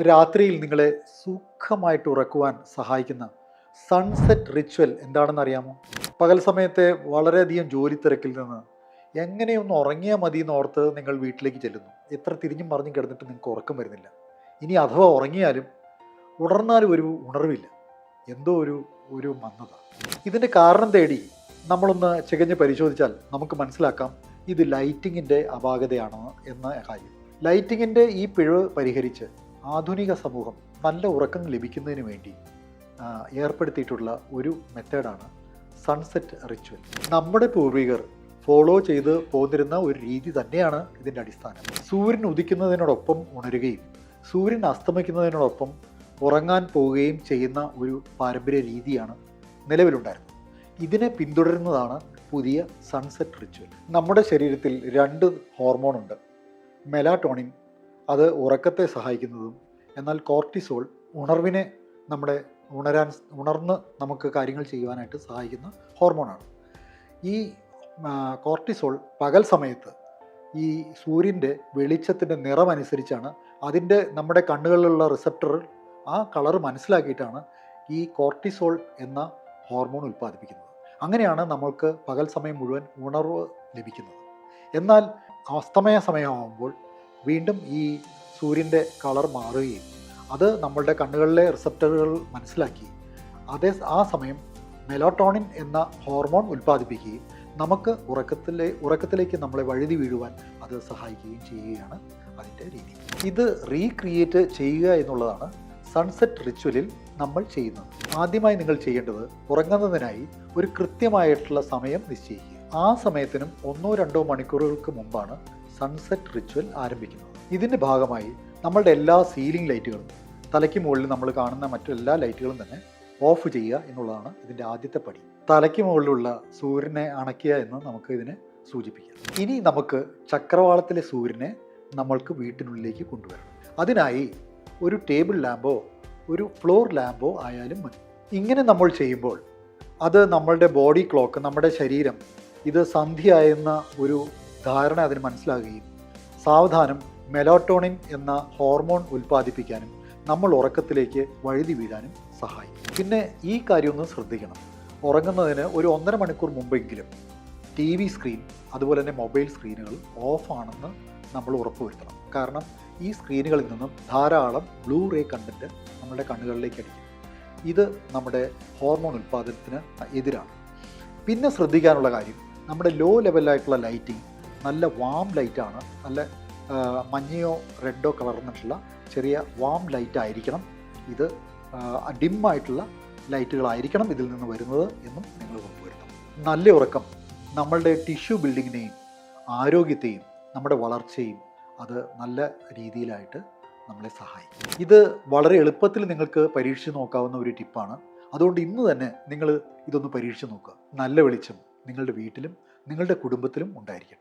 രാത്രിയിൽ നിങ്ങളെ സുഖമായിട്ട് ഉറക്കുവാൻ സഹായിക്കുന്ന സൺസെറ്റ് റിച്വൽ എന്താണെന്ന് അറിയാമോ? പകൽ സമയത്തെ വളരെയധികം ജോലി തിരക്കിൽ നിന്ന് എങ്ങനെയൊന്ന് ഉറങ്ങിയാൽ മതി എന്നോർത്ത് നിങ്ങൾ വീട്ടിലേക്ക് ചെല്ലുന്നു. എത്ര തിരിഞ്ഞും മറിഞ്ഞും കിടന്നിട്ട് നിങ്ങൾക്ക് ഉറക്കം വരുന്നില്ല. ഇനി അഥവാ ഉറങ്ങിയാലും ഉണർന്നാലും ഒരു ഉണർവില്ല. എന്തോ ഒരു ഒരു മന്ദത. ഇതിൻ്റെ കാരണം തേടി നമ്മളൊന്ന് ചികഞ്ഞ് പരിശോധിച്ചാൽ നമുക്ക് മനസ്സിലാക്കാം ഇത് ലൈറ്റിങ്ങിൻ്റെ അപാകതയാണ് എന്ന കാര്യം. ലൈറ്റിങ്ങിൻ്റെ ഈ പിഴവ് പരിഹരിച്ച് ആധുനിക സമൂഹം നല്ല ഉറക്കം ലഭിക്കുന്നതിന് വേണ്ടി ഏർപ്പെടുത്തിയിട്ടുള്ള ഒരു മെത്തേഡാണ് സൺസെറ്റ് റിച്വൽ. നമ്മുടെ പൂർവികർ ഫോളോ ചെയ്ത് പോന്നിരുന്ന ഒരു രീതി തന്നെയാണ് ഇതിൻ്റെ അടിസ്ഥാനം. സൂര്യൻ ഉദിക്കുന്നതിനോടൊപ്പം ഉണരുകയും സൂര്യൻ അസ്തമിക്കുന്നതിനോടൊപ്പം ഉറങ്ങാൻ പോവുകയും ചെയ്യുന്ന ഒരു പാരമ്പര്യ രീതിയാണ് നിലവിലുണ്ടായിരുന്നത്. ഇതിനെ പിന്തുടരുന്നതാണ് പുതിയ സൺസെറ്റ് റിച്വൽ. നമ്മുടെ ശരീരത്തിൽ 2 ഹോർമോണുണ്ട്. മെലാറ്റോണിൻ, അത് ഉറക്കത്തെ സഹായിക്കുന്നതും, എന്നാൽ കോർട്ടിസോൾ ഉണർവിനെ ഉണർന്ന് നമുക്ക് കാര്യങ്ങൾ ചെയ്യുവാനായിട്ട് സഹായിക്കുന്ന ഹോർമോണാണ്. ഈ കോർട്ടിസോൾ പകൽ സമയത്ത് ഈ സൂര്യൻ്റെ വെളിച്ചത്തിൻ്റെ നിറമനുസരിച്ചാണ് നമ്മുടെ കണ്ണുകളിലുള്ള റിസപ്റ്റർ ആ കളർ മനസ്സിലാക്കിയിട്ടാണ് ഈ കോർട്ടിസോൾ എന്ന ഹോർമോൺ ഉൽപ്പാദിപ്പിക്കുന്നത്. അങ്ങനെയാണ് നമ്മൾക്ക് പകൽ സമയം മുഴുവൻ ഉണർവ് ലഭിക്കുന്നത്. എന്നാൽ അസ്തമയ സമയമാകുമ്പോൾ വീണ്ടും ഈ സൂര്യൻ്റെ കളർ മാറുകയും അത് നമ്മളുടെ കണ്ണുകളിലെ റിസപ്റ്ററുകൾ മനസ്സിലാക്കി ആ സമയം മെലാറ്റോണിൻ എന്ന ഹോർമോൺ ഉൽപ്പാദിപ്പിക്കുകയും നമുക്ക് ഉറക്കത്തിലേക്ക് നമ്മളെ വഴുതി വീഴുവാൻ അത് സഹായിക്കുകയും ചെയ്യുകയാണ് അതിൻ്റെ രീതി. ഇത് റീക്രിയേറ്റ് ചെയ്യുക എന്നുള്ളതാണ് സൺസെറ്റ് റിച്വലിൽ നമ്മൾ ചെയ്യുന്നത്. ആദ്യമായി നിങ്ങൾ ചെയ്യേണ്ടത് ഉറങ്ങുന്നതിനായി ഒരു കൃത്യമായിട്ടുള്ള സമയം നിശ്ചയിക്കുക. ആ സമയത്തിനും 1-2 മണിക്കൂറുകൾക്ക് മുമ്പാണ് സൺസെറ്റ് റിച്വൽ ആരംഭിക്കുന്നത്. ഇതിൻ്റെ ഭാഗമായി നമ്മളുടെ എല്ലാ സീലിംഗ് ലൈറ്റുകളും, തലയ്ക്ക് മുകളിൽ നമ്മൾ കാണുന്ന മറ്റെല്ലാ ലൈറ്റുകളും തന്നെ ഓഫ് ചെയ്യുക എന്നുള്ളതാണ് ഇതിൻ്റെ ആദ്യത്തെ പടി. തലയ്ക്ക് മുകളിലുള്ള സൂര്യനെ അണയ്ക്കുക എന്ന് നമുക്ക് ഇതിനെ സൂചിപ്പിക്കാം. ഇനി നമുക്ക് ചക്രവാളത്തിലെ സൂര്യനെ നമ്മൾക്ക് വീട്ടിനുള്ളിലേക്ക് കൊണ്ടുവരണം. അതിനായി ഒരു ടേബിൾ ലാമ്പോ ഒരു ഫ്ലോർ ലാമ്പോ ആയാലും മതി. ഇങ്ങനെ നമ്മൾ ചെയ്യുമ്പോൾ അത് നമ്മളുടെ ബോഡി ക്ലോക്ക്, നമ്മുടെ ശരീരം ഇത് സന്ധ്യയായെന്ന ഒരു ധാരണ അതിന് മനസ്സിലാകുകയും സാവധാനം മെലാറ്റോണിൻ എന്ന ഹോർമോൺ ഉൽപ്പാദിപ്പിക്കാനും നമ്മൾ ഉറക്കത്തിലേക്ക് വഴുതി വീഴാനും സഹായിക്കും. പിന്നെ ഈ കാര്യമൊന്നും ശ്രദ്ധിക്കണം. ഉറങ്ങുന്നതിന് ഒരു 1.5 മണിക്കൂർ മുമ്പെങ്കിലും TV സ്ക്രീൻ അതുപോലെ തന്നെ മൊബൈൽ സ്ക്രീനുകൾ ഓഫാണെന്ന് നമ്മൾ ഉറപ്പുവരുത്തണം. കാരണം ഈ സ്ക്രീനുകളിൽ നിന്നും ധാരാളം ബ്ലൂ റേ കണ്ടൻറ്റ് നമ്മുടെ കണ്ണുകളിലേക്ക് അടിക്കും. ഇത് നമ്മുടെ ഹോർമോൺ ഉൽപ്പാദനത്തിന് എതിരാണ്. പിന്നെ ശ്രദ്ധിക്കാനുള്ള കാര്യം, നമ്മുടെ ലോ ലെവലായിട്ടുള്ള ലൈറ്റിംഗ് നല്ല വാം ലൈറ്റാണ്. നല്ല മഞ്ഞയോ റെഡോ കളർന്നിട്ടുള്ള ചെറിയ വാം ലൈറ്റ് ആയിരിക്കണം. ഇത് ഡിമ്മായിട്ടുള്ള ലൈറ്റുകളായിരിക്കണം ഇതിൽ നിന്ന് വരുന്നത് എന്നും നിങ്ങൾ ഉറപ്പുവരുത്തണം. നല്ല ഉറക്കം നമ്മളുടെ ടിഷ്യൂ ബിൽഡിങ്ങിനെയും ആരോഗ്യത്തെയും നമ്മുടെ വളർച്ചയും അത് നല്ല രീതിയിലായിട്ട് നമ്മളെ സഹായിക്കും. ഇത് വളരെ എളുപ്പത്തിൽ നിങ്ങൾക്ക് പരീക്ഷിച്ച് നോക്കാവുന്ന ഒരു ടിപ്പാണ്. അതുകൊണ്ട് ഇന്ന് തന്നെ നിങ്ങൾ ഇതൊന്ന് പരീക്ഷിച്ച് നോക്കുക. നല്ല വെളിച്ചം നിങ്ങളുടെ വീട്ടിലും നിങ്ങളുടെ കുടുംബത്തിലും ഉണ്ടായിരിക്കട്ടെ.